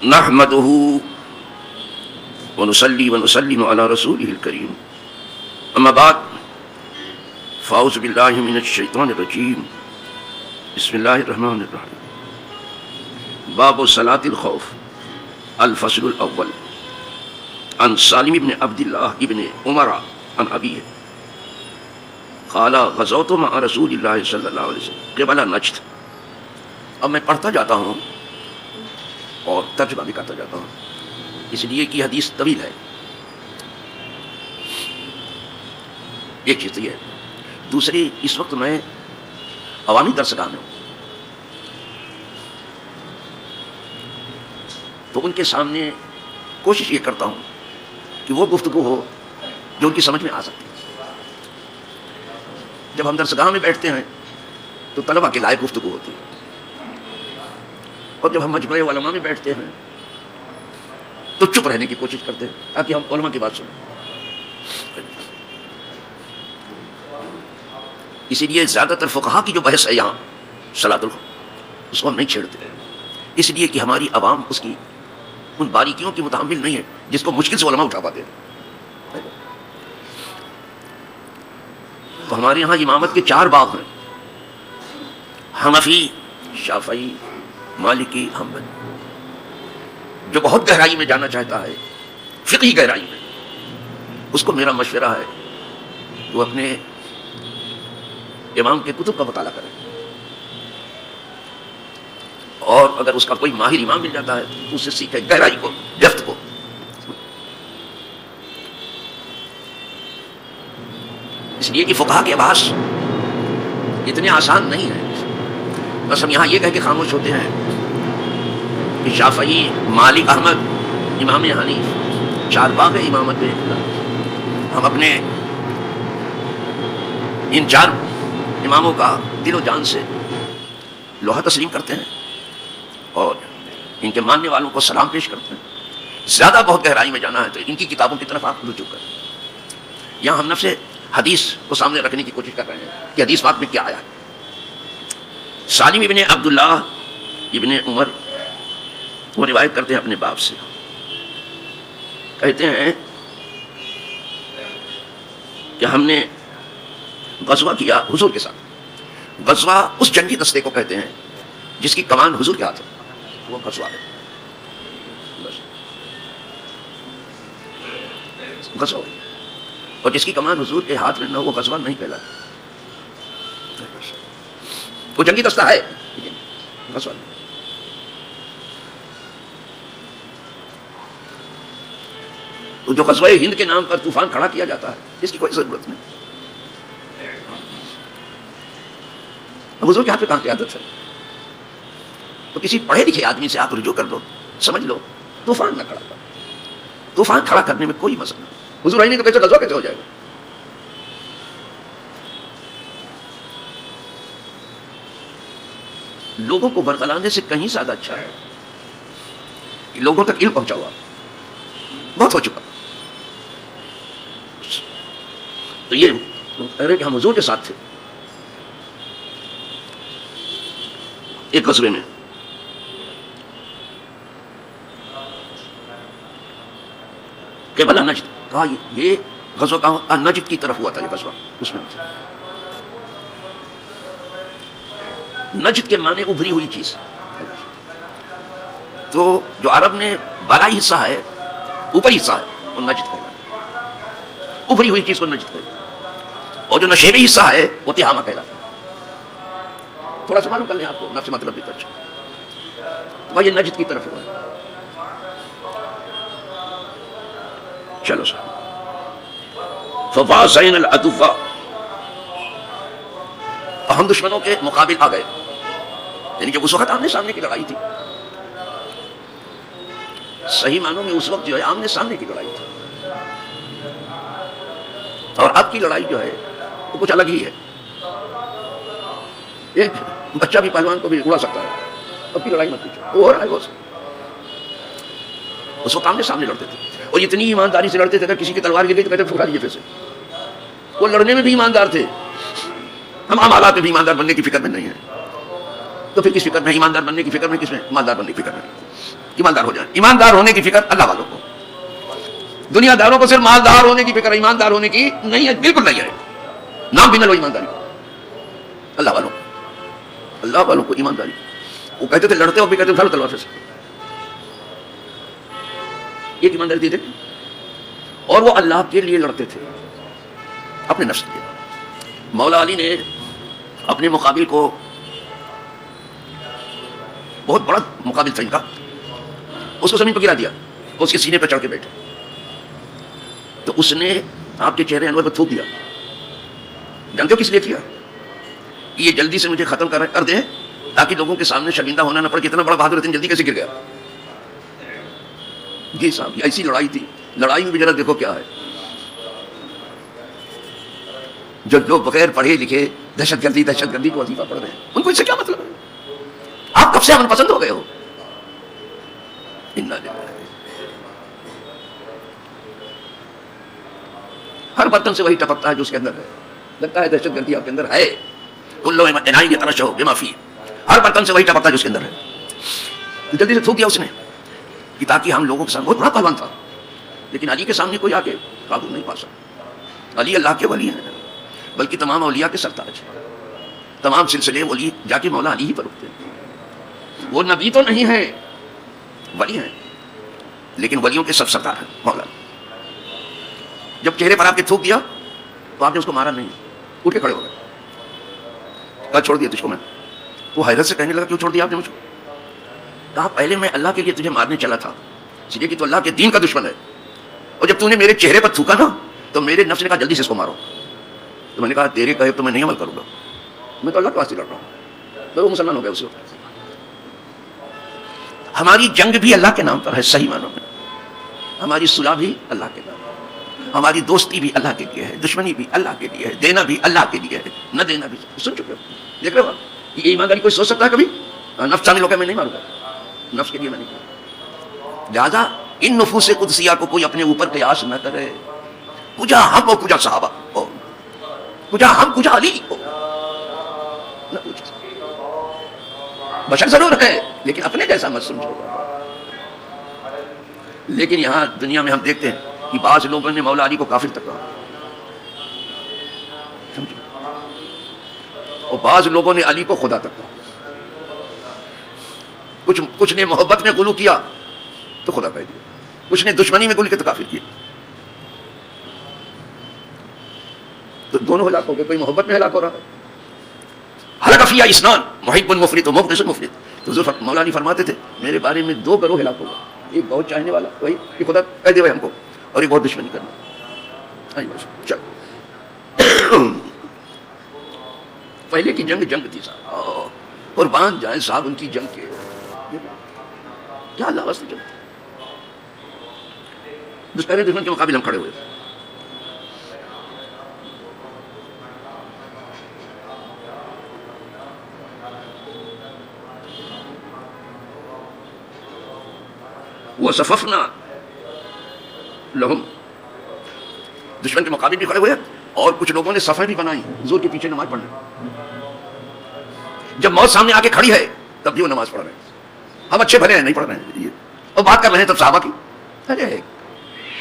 نحمده ونصلي ونسلم على رسوله الكريم اما بعد فاعوذ بالله من الشيطان الرجيم بسم الله الرحمن الرحيم باب صلاة الخوف الفصل الاول عن سالم بن عبد الله بن عمر عن ابيه قال غزوت مع رسول الله صلی اللہ علیہ وسلم قبل نجد. اب میں پڑھتا جاتا ہوں اور ترجمہ بھی کرتا جاتا ہوں اس لیے کہ حدیث طویل ہے. ایک چیز یہ ہے. دوسری، اس وقت میں عوامی درسگاہ میں ہوں تو ان کے سامنے کوشش یہ کرتا ہوں کہ وہ گفتگو ہو جو ان کی سمجھ میں آ سکتی ہے. جب ہم درسگاہ میں بیٹھتے ہیں تو طلبہ کے لائق گفتگو ہوتی ہے، اور جب ہم مجمع علماء میں بیٹھتے ہیں تو چپ رہنے کی کوشش کرتے ہیں تاکہ ہم علماء کی بات سنیں. اسی لیے زیادہ تر فقہا کی جو بحث ہے یہاں صلاۃ الخوف، اس کو ہم نہیں چھیڑتے، اس لیے کہ ہماری عوام اس کی ان باریکیوں کی متحمل نہیں ہے جس کو مشکل سے علماء اٹھا پاتے ہیں. تو ہمارے یہاں امامت کے 4 باب ہیں: حنفی، شافعی، مالکی، حنبلی. جو بہت گہرائی میں جانا چاہتا ہے، فقہی گہرائی میں، اس کو میرا مشورہ ہے کہ وہ اپنے امام کے کتب کا مطالعہ کرے، اور اگر اس کا کوئی ماہر امام مل جاتا ہے تو اس سے سیکھے گہرائی کو، جفت کو. اس لیے کہ فقہا کے ابحاث اتنے آسان نہیں ہیں. بس ہم یہاں یہ کہہ کے خاموش ہوتے ہیں کہ شافعی، مالک، احمد، امام حنیف 4 باب ہے امامت میں. ہم اپنے ان 4 اماموں کا دل و جان سے لوہا تسلیم کرتے ہیں اور ان کے ماننے والوں کو سلام پیش کرتے ہیں. زیادہ بہت گہرائی میں جانا ہے تو ان کی کتابوں کی طرف آپ رجوع کریں. یہاں ہم نفس حدیث کو سامنے رکھنے کی کوشش کر رہے ہیں کہ حدیث پاک میں کیا آیا ہے. سالم ابن عبداللہ ابن عمر وہ روایت کرتے ہیں اپنے باپ سے، کہتے ہیں کہ ہم نے غزوہ کیا حضور کے ساتھ. غزوہ اس جنگی دستے کو کہتے ہیں جس کی کمان حضور کے ہاتھ ہے، وہ غزوہ ہے. غزوہ، اور جس کی کمان حضور کے ہاتھ میں نہ وہ غزوہ نہیں کہلاتا. وہ جنگی دستہ ہے لیکن غزوہ نہیں. جو غزوہ ہند کے نام پر طوفان کھڑا کیا جاتا ہے اس کی کوئی ضرورت نہیں. حضور کے ہاتھ پہ کہاں کی عادت ہے؟ تو کسی پڑھے لکھے آدمی سے آپ رجوع کر لو، سمجھ لو، طوفان نہ کھڑا کر. طوفان کھڑا کرنے میں کوئی مسئلہ نہیں. حضور آئی نہیں تو کیسے غزوہ کیسے ہو جائے گا؟ لوگوں کو برگلانے سے کہیں زیادہ اچھا ہے کہ لوگوں تک علم پہنچا ہوا بہت ہو چکا. تو یہ کہہ رہے کہ ہم حضور کے ساتھ تھے ایک غزوے میں. کہ بلا نجد، کہا یہ غزوہ کہاں؟ نجد کی طرف ہوا تھا یہ غزوہ. اس میں نجد کے معنی ابھری ہوئی چیز. تو جو عرب نے بالائی حصہ ہے، اوپری حصہ ہے، وہ نجد کہلاتا. ابھری ہوئی چیز کو نجد کہلاتا. اور جو نشیبی حصہ ہے وہ تہامہ کہلاتا. تھوڑا سا معلوم کر لیں آپ کو نفس مطلب بھی تو اچھا. تو یہ نجد کی طرف ہوا. چلو سر. ففازین العدو، ہم دشمنوں کے مقابل آ گئے. یعنی کہ اس وقت آمنے سامنے کی لڑائی تھی. صحیح معنوں میں اس وقت جو ہے آمنے سامنے کی لڑائی تھی. اور اب کی لڑائی جو ہے وہ کچھ الگ ہی ہے. ایک بچہ بھی پہلوان کو بھی اڑا سکتا ہے. اب کی لڑائی مت پوچھو، وہ ہو رہا ہے. اس وقت آمنے سامنے لڑتے تھے اور اتنی ایمانداری سے لڑتے تھے. اگر کسی کی تلوار گر گئی تو کہتے ٹھکرا دیجیے پھر سے. وہ لڑنے میں بھی ایماندار تھے. ہم عام حالات میں بھی ایماندار بننے کی فکر میں نہیں ہیں. تو پھر کس فکر میں ایماندار بننے کی فکر میں، کس میں ایماندار بننے کی فکر میں. ایماندار ہو جائیں. ایماندار ہونے کی فکر اللہ والوں کو. دنیا داروں کو صرف مالدار ہونے کی فکر، ایماندار ہونے کی نہیں ہے، بالکل نہیں ہے. نام بھی نہ لو ایمانداری. اللہ والوں کو، اللہ والوں کو ایمانداری. وہ کہتے تھے لڑتے ہو بھی کہتے تھے تلوار سے. ایک ایمانداری تھی اور وہ اللہ کے لیے لڑتے تھے، اپنے نفس کے لیے. مولا علی نے اپنے مقابل کو، بہت بڑا مقابل تھا ان کا، اس کو زمین پر گرا دیا، اس کے سینے پہ چڑھ کے بیٹھے. تو اس نے آپ کے چہرے انور پر تھوک دیا. جانتے ہو کس لیے کیا؟ یہ جلدی سے مجھے ختم کر دے تاکہ لوگوں کے سامنے شرمندہ ہونا نہ پڑے کہ اتنا بڑا بہادر اتنی جلدی کیسے گر گیا. جی صاحب، ایسی لڑائی تھی. لڑائی میں بھی ذرا دیکھو کیا ہے. جو لوگ بغیر پڑھے لکھے دہشت گردی کو وظیفہ پڑھ رہے ہیں، ان کو اس سے کیا مطلب ہے؟ آپ کب سے امن پسند ہو گئے ہو؟ ہر برتن سے وہی ٹپکتا ہے جو اس کے اندر ہے. لگتا ہے دہشت گردی آپ کے اندر ہے. ہر برتن سے وہی ٹپکتا ہے جو اس کے اندر ہے. جلدی سے تھوک دیا اس نے کہ تاکہ ہم لوگوں کے ساتھ، بہت بڑا پہلوان تھا لیکن علی کے سامنے کوئی آ کے قابو نہیں پا سکتا. علی اللہ کے ولی ہیں، بلکہ تمام اولیاء کے سرتاج ہیں. تمام سلسلے ولی جا کے مولا علی ہی پر رکتے ہیں. وہ نبی تو نہیں ہے، ولی ہیں، لیکن ولیوں کے سب سردار ہیں مولا. جب چہرے پر آپ کے تھوک دیا تو آپ نے اس کو مارا نہیں، اٹھ کے کھڑے ہو گئے. کہا چھوڑ دیا تجھ کو میں. وہ حیرت سے کہنے لگا کیوں چھوڑ دیا آپ نے مجھ کو؟ کہا پہلے میں اللہ کے لیے تجھے مارنے چلا تھا، اس لیے کہ تو اللہ کے دین کا دشمن ہے، اور جب تو نے میرے چہرے پر تھوکا نا تو میرے نفس نے کہا جلدی سے اس کو مارو. تو میں نے کہا تیرے کہے تو میں نہیں عمل کروں گا، میں تو اللہ کے واسطے لڑ رہا ہوں. تو وہ مسلمان ہو گیا اس وقت. ہماری جنگ بھی اللہ کے نام پر ہے صحیح معنوں میں. ہماری صلح بھی اللہ کے نام، ہماری دوستی بھی اللہ کے لیے ہے، دشمنی بھی اللہ کے لیے ہے، دینا بھی اللہ کے لیے ہے، نہ دینا بھی. سن چکے ہو، دیکھ رہے ہو یہ ایمانداری کوئی سوچ سکتا ہے کبھی؟ نفس شامل ہو کے میں نہیں ماروں گا، نفس کے لیے میں نہیں کروں. لہٰذا ان نفوس قدسیہ کو کوئی اپنے اوپر قیاس نہ کرے. کجا ہم ہو، کجا صحابہ ہو، کجا ہم، کجا علی ہو، نہ پوچھ. بشر ضرور ہے لیکن اپنے جیسا مت سمجھو. لیکن یہاں دنیا میں ہم دیکھتے ہیں کہ بعض لوگوں نے مولا علی کو کافر تک کہا، اور بعض لوگوں نے علی کو خدا تک کہا. کچھ نے محبت میں غلو کیا تو خدا کہہ دیا، کچھ نے دشمنی میں غلو کیا تو کافر کیا. تو دونوں ہلاک ہو گئے. کوئی محبت میں ہلاک ہو رہا ہے، ہلاک فیہا اثنان محب مفرط و مبغض مفرط. تو حضور مولا علی فرماتے تھے میرے بارے میں دو گروہ ہلاک ہوگا، ایک بہت چاہنے والا وہی کہ خدا کہہ دے ہم کو، اور ایک بہت دشمنی کرنا. چل پہلے کی جنگ تھی صاحب، قربان جائیں صاحب ان کی جنگ کے. کیا اللہ واسطے جنگ، پہلے دشمن کے مقابل ہم کھڑے ہوئے. وصففنا لهم، دشمن کے مقابل بھی کھڑے ہوئے اور کچھ لوگوں نے صفیں بھی بنائی حضور کے پیچھے نماز پڑھنے. جب موت سامنے آ کے کھڑی ہے تب بھی وہ نماز پڑھ رہے ہیں. ہم اچھے بھلے ہیں نہیں پڑھ رہے ہیں اور بات کر رہے ہیں تب صحابہ کی. ارے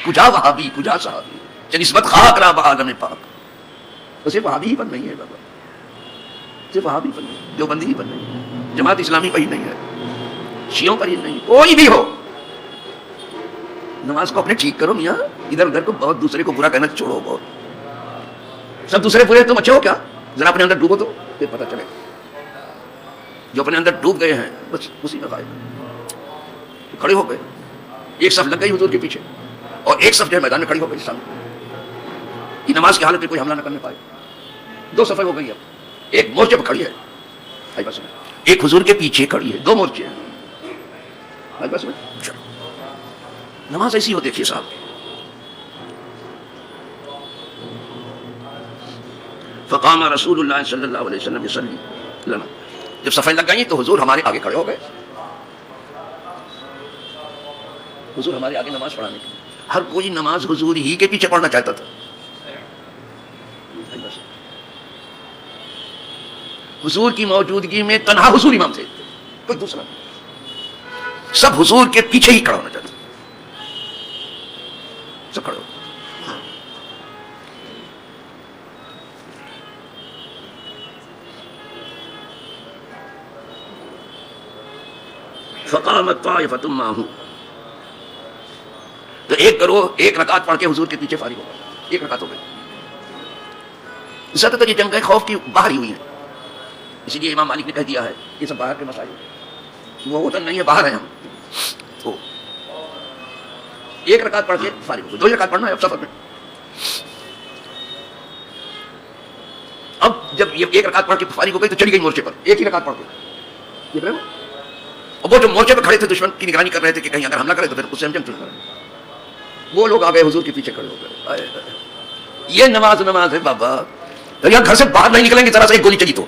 کجا وہابی کجا صحابی، چل نسبت خاک را بعالم پاک. تو صرف وہابی ہی پر نہیں ہے بابا، صرف وہابی پر نہیں، دیوبندی ہی پر نہیں، جماعت اسلامی پر ہی نہیں ہے، شیعوں پر ہی نہیں، کوئی بھی ہو. نماز کو اپنے ٹھیک کرو میاں، ادھر ادھر کو بہت دوسرے کو برا کہنا چھوڑو. بہت سب دوسرے برے تم اچھے ہو کیا؟ ذرا اپنے اندر ڈوبو تو پھر پتہ چلے. جو اپنے اندر ڈوب گئے ہیں بس اسی میں غائب. کھڑے ہو گئے، ایک صف لگ گئی حضور کے پیچھے اور ایک صف جو ہے میدان میں کھڑی ہو گئی سامنے. یہ نماز کی حالت میں کوئی حملہ نہ کرنے پائے. دو صفیں ہو گئی. اب ایک مورچے پہ کھڑی ہے بس میں، ایک حضور کے پیچھے کھڑی ہے، دو مورچے ہیں بس میں. نماز ایسی ہو دیکھیے صاحب. فقام رسول اللہ صلی اللہ علیہ وسلم یصلی لنا، جب صفیں لگ گئیں تو حضور ہمارے آگے کھڑے ہو گئے. حضور ہمارے آگے نماز پڑھانے کے لیے. ہر کوئی نماز حضور ہی کے پیچھے پڑھنا چاہتا تھا. حضور کی موجودگی میں تنہا حضور امام تھے، کوئی دوسرا نہیں. سب حضور کے پیچھے ہی کھڑا ہونا چاہتے ہیں، سب کھڑے ہو. فقامت طائفۃ معہ، تو ایک رکعت پڑھ کے حضور کے پیچھے فارغ ہو گئے، ایک رکعت ہو گئی. زیادہ تر یہ جنگیں خوف کی باہر ہی ہوئی ہیں، اسی لیے امام مالک نے کہہ دیا ہے یہ سب باہر کے مسائل، وہ ہوتا نہیں ہے، باہر ہیں ہم. تو ایک رکعت پڑھ کے فارغ ہو گئے، 2 رکعت پڑھنا ہے اب سفر میں. اب جب یہ ایک رکعت پڑھ کے فارغ ہو گئی تو چلی گئی مورچے پر، ایک ہی رکعت پڑھ کے. اور وہ جو مورچے پہ کھڑے تھے دشمن کی نگرانی کر رہے تھے کہ کہیں اگر حملہ کرے تو پھر اس سے ہم جنگ شروع کریں، وہ لوگ آ گئے حضور کے پیچھے کھڑے ہو گئے. یہ نماز ہے بابا، تو یہاں گھر سے باہر نہیں نکلیں گے، ذرا سا ایک گولی چلی تو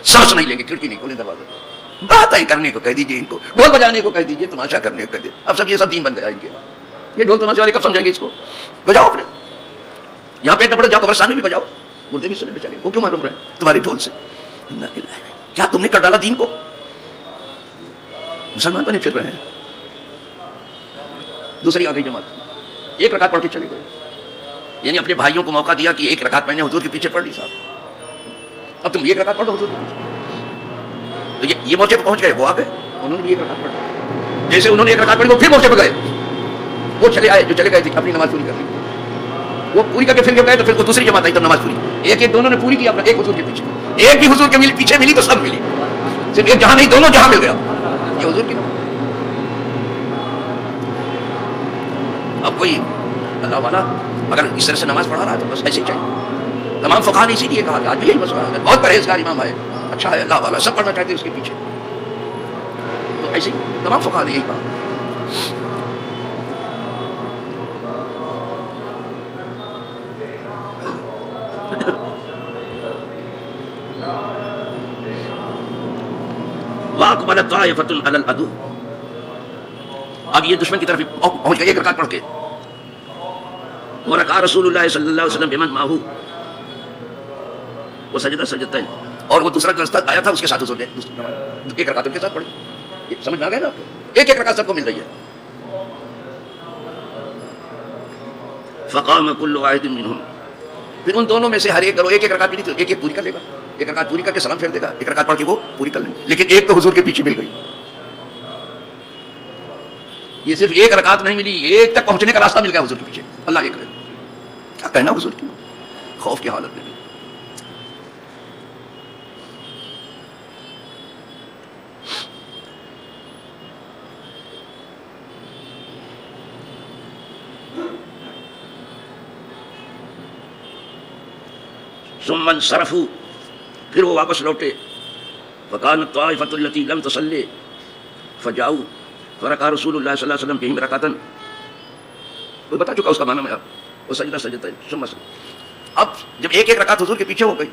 سانس نہیں لیں گے، کھڑکی نہیں کھولیں دروازہ، بات ہی کرنے کو کہہ دیجیے، ان کو ڈھول بجانے کو کہہ دیجیے، تماشا کرنے کو کہہ دیجیے. اب سب یہ سب دین بن گیا ان کے، یہ ڈھول تماشے والے کب سمجھیں گے اس کو؟ بجاؤ اپنے یہاں پہ پڑے جاؤ، قبرستان میں بھی بجاؤ، مردے بھی سنے بچارے، وہ کیوں معلوم رہے تمہاری ڈھول سے؟ کیا تم نے کر ڈالا دین کو؟ مسلمان بنے پھر رہے ہیں. دوسری آ گئی جماعت، ایک رکعت پڑھ کے چلے گئے، یعنی اپنے بھائیوں کو موقع دیا کہ ایک رکعت میں نے حضور کے پیچھے پڑھ لی صاحب، اب تم ایک رکعت پڑھو حضور کے پیچھے. تو یہ مورچے پہ پہنچ گئے، وہ آ گئے، انہوں نے بھی ایک رکعت پڑھی. جیسے انہوں نے ایک رکعت پڑھی وہ پھر مورچے پہ گئے، وہ چلے آئے جو چلے گئے تھے اپنی نماز پوری کر لی، وہ پوری کر کے پھر گئے تو پھر وہ دوسری جماعت آئی تو نماز پوری، ایک دونوں نے پوری کی اپنا، ایک حضور کے پیچھے، ایک بھی حضور کے پیچھے ملی تو سب ملی، صرف ایک جہاں نہیں دونوں جہاں مل گیا، یہ حضور کی. اب کوئی اللہ والا اگر اس طرح سے نماز پڑھا رہا ہے تو بس ایسے ہی چاہیے. تمام فقہاء نے اسی لیے کہا کہ آج بھی یہی مسئلہ ہے، بہت پرہیزگار امام ہے، اچھا ہے، اللہ والا، سب پڑھنا چاہتے ہیں اس کے پیچھے، تو ایسے ہی تمام فقہاء نے یہی کہا. وَأَقْبَلَتْ طَائِفَةٌ عَلَى الْعَدُوِّ، اب یہ دشمن کی طرف پہنچ گئے ایک رکعت پڑھ کے. وَرَكَعَ رسول اللہ صلی اللہ علیہ وسلم بمن معه، وہ سجدہ سجدتين، اور وہ دوسرا رستہ آیا تھا اس کے ساتھ حضور نے ایک رکعت ان کے ساتھ پڑھی. یہ سمجھ میں آ گیا نا آپ کو؟ ایک ایک رکعت سب کو مل رہی ہے. فقام كل واحد منهم، پھر ان دونوں میں سے ہر ایک کرو ایک ایک رکعت ملی تو ایک ایک پوری کر لے گا، ایک رکعت پوری کر کے سلام پھیر دے گا، ایک رکعت پڑھ کے وہ پوری کر لیں گے، لیکن ایک تو حضور کے پیچھے مل گئی. یہ صرف ایک رکعت نہیں ملی، ایک تک پہنچنے کا راستہ مل گیا حضور کے پیچھے. اللہ یہ کرے، کیا کہنا حضور کی خوف کی حالت میں. ثم انصرفوا، پھر وہ واپس لوٹے. وكانت طائفة التي لم تصلي فجاؤوا فركع رسول الله صلی اللہ علیہ وسلم بهم ركعة، وہ بتا چکا اس کا معنی میں اب، وہ سجدہ سجدتين ثم سلم. اب جب ایک ایک رکعت حضور کے پیچھے ہو گئی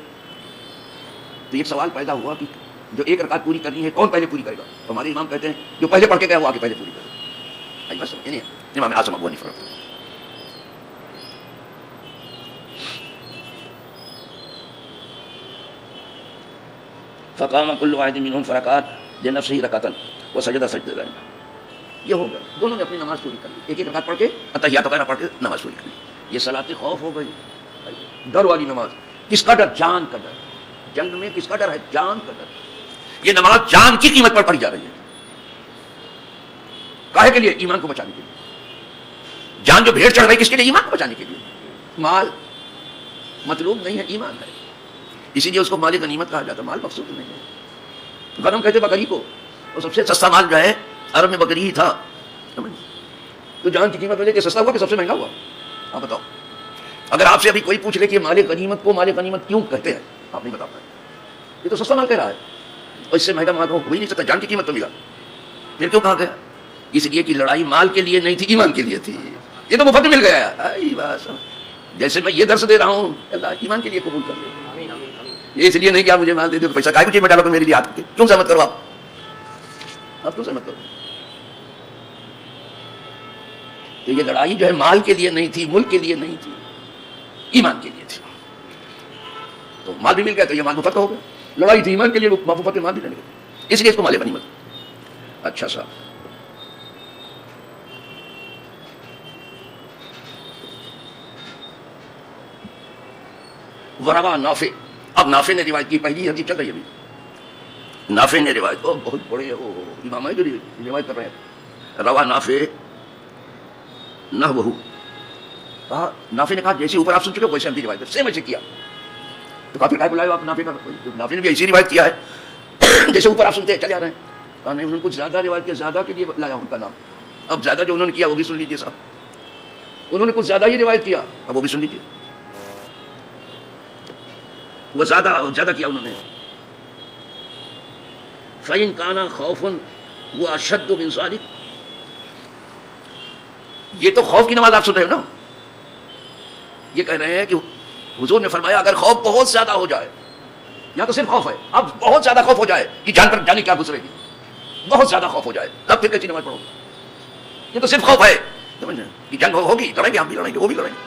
تو ایک سوال پیدا ہوا کہ جو ایک رکعت پوری کرنی ہے کون پہلے پوری کرے گا؟ ہمارے امام کہتے ہیں جو پہلے پڑھ کے گیا وہ آگے پہلے پوری کرے. بس یعنی امام اعظم ابو حنیفہ. فقام كل واحد منهم فركع لنفسه ركعة وسجد سجدتين. یہ ہو گیا، دونوں نے اپنی نماز پوری کر لی، ایک ایک رکعت پڑھ کے اتحیات وغیرہ پڑھ کے نماز پوری کر لی. یہ صلاۃ خوف ہو گئی، ڈر والی نماز. کس کا ڈر؟ جان کا ڈر. جنگ میں کس کا ڈر ہے؟ جان کا ڈر. یہ نماز جان کی قیمت پر پڑھی جا رہی ہے. کاہے کے لیے؟ ایمان کو بچانے کے لیے. جان جو بھیڑ چڑھ رہی کس کے لیے؟ ایمان کو بچانے کے لیے. مال مطلوب نہیں ہے، ایمان ہے، اسی لیے اس کو مال غنیمت کہا جاتا ہے. مال مقصود نہیں ہے. غنم کہتے بکری کو، اور سب سے سستا مال جو ہے عرب میں بکری ہی تھا. تو جان کی قیمت وجہ کہ سستا ہوا کہ سب سے مہنگا ہوا؟ آپ بتاؤ. اگر آپ سے ابھی کوئی پوچھ لے کہ مال غنیمت کو مال غنیمت کیوں کہتے ہیں، آپ نہیں بتا پائے. یہ تو سستا مال کہہ رہا ہے، اور اس سے مہنگا مال ہو ہی نہیں سکتا. جان کی قیمت تو ملا، پھر کیوں کہا گیا؟ اس لیے کہ لڑائی مال کے لیے نہیں تھی، ایمان کے لیے تھی. یہ تو مفت مل گیا. جیسے میں یہ درس دے رہا ہوں، اللہ ایمان کے لیے قبول کر لے. یہ اس لیے نہیں کہ آپ مجھے مال دے دو، پیسہ کائے کو جیب میں ڈالو تو میرے لیے ہاتھ کے کیوں سہمت کرو؟ آپ کیوں سہمت کرو؟ تو یہ لڑائی جو ہے مال کے لیے نہیں تھی، ملک کے لیے نہیں تھی، ایمان کے لیے تھی. تو مال بھی مل گیا تو یہ مال مفت کا ہو گیا. لڑائی تھی ایمان کے لیے، مفت مال بھی نہیں گیا، اس لیے اس کو مال غنیمت. اچھا صاحب، وروا نافع، اب نافع نے روایت کی، پہلی حدیث چل رہی ہے ابھی، نافع نے روایت، بہت بڑے امام ہے جو روایت کر رہے ہیں، روا نافع نحوہ، نافع نے کہا جیسے اوپر آپ سن چکے ہو ویسے ہم بھی روایت کر، سیم ایسے کیا، تو کافی ٹائپ لائے آپ نافع کا، نافع نے بھی ایسی روایت کیا ہے جیسے اوپر آپ سنتے ہیں چلے آ رہے ہیں، انہوں نے کچھ زیادہ روایت کیا، زیادہ کے لیے لایا ان کا نام، اب زیادہ جو انہوں نے کیا وہ بھی سن لیجیے صاحب، انہوں نے کچھ زیادہ ہی روایت کیا، اب وہ بھی سن لیجیے، وہ زیادہ کیا انہوں نے، فَإِنْ كَانَ خَوْفٌ وَأَشَدُّ مِنْ ذَلِكَ، یہ تو خوف کی نماز آپ سن رہے ہو نا، یہ کہہ رہے ہیں کہ حضور نے فرمایا اگر خوف بہت زیادہ ہو جائے، یہاں تو صرف خوف ہے، اب بہت زیادہ خوف ہو جائے کہ جان پر جانے کیا گزرے گی، بہت زیادہ خوف ہو جائے تب پھر کیسی نماز پڑھو، یہ تو صرف خوف ہے کہ جنگ ہوگی، لڑیں گے ہم بھی لڑیں گے وہ بھی لڑیں گے،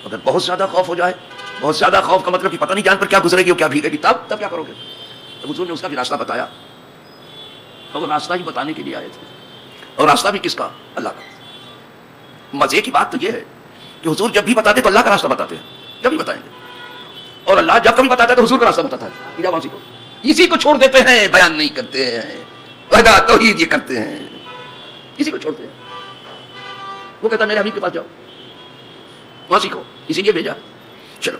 اگر بہت زیادہ خوف ہو جائے، بہت زیادہ خوف کا مطلب کہ پتہ نہیں جان پر کیا گزرے گی اور کیا بھیگے گی، تب کیا کرو گے، تو حضور نے اس کا بھی راستہ بتایا، اور راستہ ہی بتانے کے لیے آئے تھے، اور راستہ بھی کس کا؟ اللہ کا۔ مزے کی بات تو یہ ہے کہ حضور جب بھی بتاتے تو اللہ کا راستہ بتاتے ہیں، جب بھی بتائیں گے، اور اللہ جب کبھی بتاتا ہے تو حضور کا راستہ بتاتا ہے، اسی کو چھوڑ دیتے ہیں، بیان نہیں کرتے ہیں، وحدہ توحید یہ کرتے ہیں، اسی کو چھوڑتے ہیں، وہ کہتا ہے میرے حبیب کے پاس جاؤ وہاں سیکھو، اسی لیے بھیجا، چلو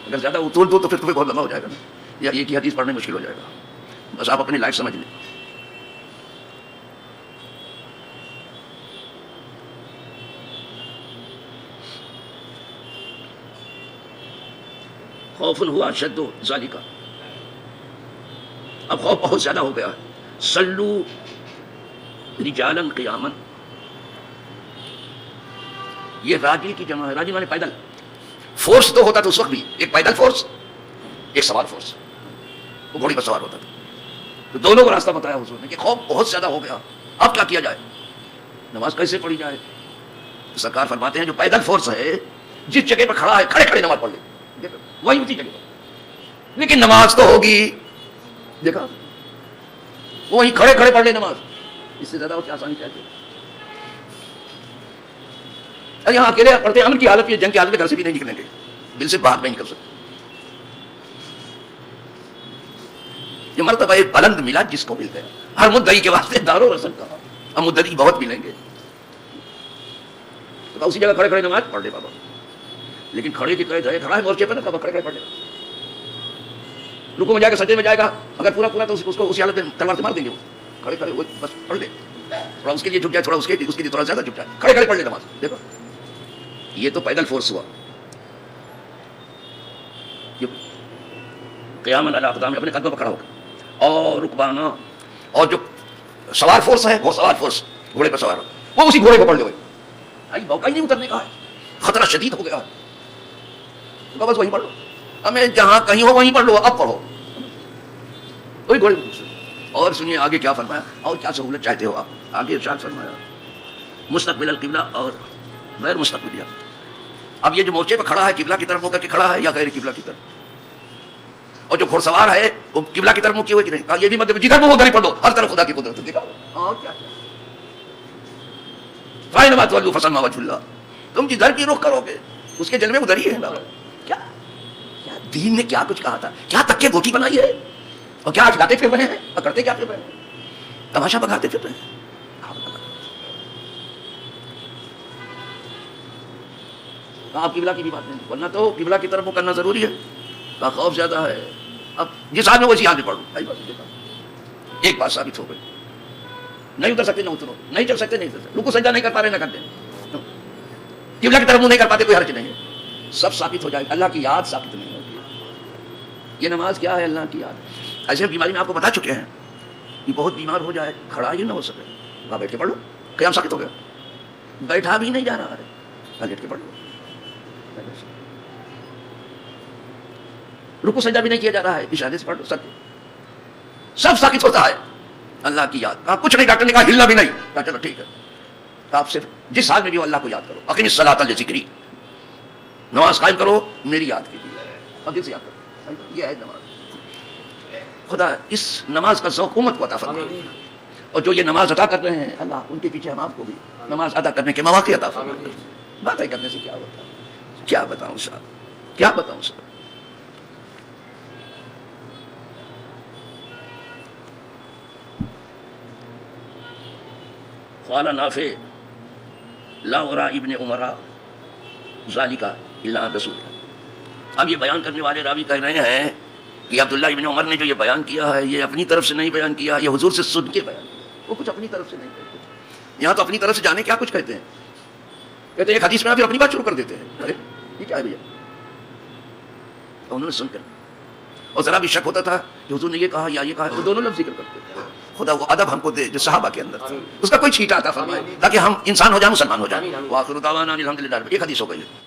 اگر زیادہ اطول دو تو پھر تمہیں بہت لمبا ہو جائے گا نا، یا ایک ہی حدیث پڑھنے مشکل ہو جائے گا، بس آپ اپنی لائف سمجھ لیں۔ خوف ہوا شد ذالکا، اب خوف بہت زیادہ ہو گیا ہے، صلو رجالا قیاما، یہ راجل کی جمع ہے، راجل مانے پیدل، فورس تو ہوتا تو اس وقت بھی ایک پیدل فورس ایک سوار فورس، وہ گھوڑی پر سوار ہوتا تھا، تو دونوں کو راستہ بتایا حضور نے کہ خوف بہت زیادہ ہو گیا، اب کیا کیا جائے، نماز کیسے پڑھی جائے، سرکار فرماتے ہیں جو پیدل فورس ہے جس جگہ پہ کھڑا ہے کھڑے کھڑے نماز پڑھ لے، وہی اسی جگہ پر، لیکن نماز تو ہوگی، دیکھا وہی کھڑے کھڑے پڑھ لے نماز، اس سے زیادہ اور آسانی کیا ہے، یہاں اکیلے پڑھتے امن کی حالت، یہ جنگ کی حالت میں گھر سے بھی نہیں نکلیں گے، دل سے باہر نہیں نکل سکتے، یہ مرتبہ بلند ملا جس کو مل گیا، ہر مدعی کے واسطے دار و رسم کہا، ہم مدعی بہت ملیں گے، تو اسی جگہ کھڑے کھڑے نماز پڑھ لے بابا، لیکن کھڑے کی قید ہے، کھڑا ہے مورچے پہ نا، کھڑے کھڑے پڑھ لے، رکوع میں جائے گا سجدے میں جائے گا، اگر پورا تو اس کو اسی حالت میں تلوار سے مار دیں گے، وہ کھڑے کھڑے بس پڑھ لے، تھوڑا اس کے لیے جھک جائے، تھوڑا اس کے لیے تھوڑا زیادہ جھک جائے، کھڑے کھڑے پڑھ لے نماز، دیکھو یہ تو پیدل فورس ہوا، قیام علی اقدام اپنے قدموں پر کھڑا ہوگا، اور رکبانا، اور جو سوار فورس ہے وہ سوار فورس گھوڑے پر سوار ہو، وہ اسی گھوڑے کو پڑھ لے، بھائی موقع ہی نہیں اترنے کا ہے، خطرہ شدید ہو گیا ہے، بس وہیں پڑھ لو، ہمیں جہاں کہیں ہو وہیں پڑھ لو، اب پڑھو وہی گھوڑے پر۔ اور سنیے آگے کیا فرمایا، اور کیا سہولت چاہتے ہو آپ، آگے ارشاد فرمایا مستقبل القبلہ اور غیر مستقبلیہ، اب یہ جو مورچے پہ کھڑا ہے قبلہ کی طرف ہو کر کے کھڑا ہے یا غیر قبلہ کی طرف، اور جو گھوڑ سوار ہے وہ قبلہ کی طرف منہ کیے ہوئے کہ نہیں، کہا یہ بھی مطلب جدھر منہ ادھر ہی پڑھ دو، ہر طرف خدا کی قدرت دیکھا، اور کیا فَإِنَّمَا تُوَلُّوا فَثَمَّ وَجْهُ اللَّهِ، تم جدھر کی رخ کرو گے اس کے جلوے ادھر ہی ہے، کیا دین نے کیا کچھ کہا تھا، کیا تک کے گوٹی بنائی ہے، اور کیا آج گاتے پھر رہے ہیں اور کرتے کیا پھر رہے ہیں، تماشا بگاتے پھر رہے ہیں، آپ قبلہ کی بھی بات نہیں، ورنہ تو قبلہ کی طرف کرنا ضروری ہے، کا خوف زیادہ ہے، اب جس حال میں ویسی حال میں پڑھو، ایک بات ثابت ہو گئی، نہیں اتر سکتے نہ اترو، نہیں چل سکتے نہیں چل سکتے، رکوع سجدہ نہیں کر پا رہے نہ کرتے، قبلہ کی طرف منہ نہیں کر پاتے، کوئی حرج نہیں ہے، سب ثابت ہو جائے، اللہ کی یاد ثابت نہیں ہوتی ہے، یہ نماز کیا ہے، اللہ کی یاد، ایسے بیماری میں آپ کو بتا چکے ہیں، یہ بہت بیمار ہو جائے کھڑا ہی نہ ہو سکے، وہاں بیٹھ کے پڑھ لو، قیام ثابت ہو گیا، بیٹھا بھی نہیں جا رہا ہے، لیٹ کے پڑھ لو، رکوع سجدہ بھی نہیں کیا جا رہا ہے، اشارے سے پڑھ لو، سب ثابت ہوتا ہے، اللہ کی یاد، کچھ نہیں، ڈاکٹر نے کہا ہلنا بھی نہیں، کہا چلو ٹھیک ہے، آپ صرف جس حال میں بھی ہو اللہ کو یاد کرو، اقیم الصلاۃ لذکری، نماز قائم کرو میری یاد کے لیے، اور دل سے یاد کرو، یہ ہے نماز، خدا اس نماز کا ذوق امت کو عطا فرمائے، اور جو یہ نماز ادا کر رہے ہیں اللہ ان کے پیچھے ہم آپ کو بھی نماز ادا کرنے کے مواقع عطا فرمائے، باتیں کرنے سے کیا ہوتا ہے، کیا بتاؤں صاحب، کیا بتاؤں صاحب، قال نافع لا ورا ابن عمر ذالک الا رسول اللہ. اب یہ بیان کرنے والے راوی کہہ رہے ہیں کہ عبداللہ ابن عمر نے جو یہ بیان کیا ہے یہ اپنی طرف سے نہیں بیان کیا، یہ حضور سے سن کے بیان کیا، وہ کچھ اپنی طرف سے نہیں کہتے. یہاں تو اپنی طرف سے جانے کیا کچھ کہتے ہیں، کہتے ہیں ایک حدیث میں پھر اپنی بات شروع کر دیتے ہیں. ارے یہ کیا ہے بھیا؟ انہوں نے سن کر اور ذرا بھی شک ہوتا تھا کہ حضور نے یہ کہا یا یہ کہا، وہ دونوں لفظ ذکر کرتے ہیں. خدا وہ ادب ہم کو دے جو صحابہ کے اندر تھا، اس کا کوئی چھیٹا عطا فرمائے تاکہ ہم انسان ہو جائیں، مسلمان ہو جائیں. وآخر دعوانا الحمدللہ. ایک حدیث ہو گئی.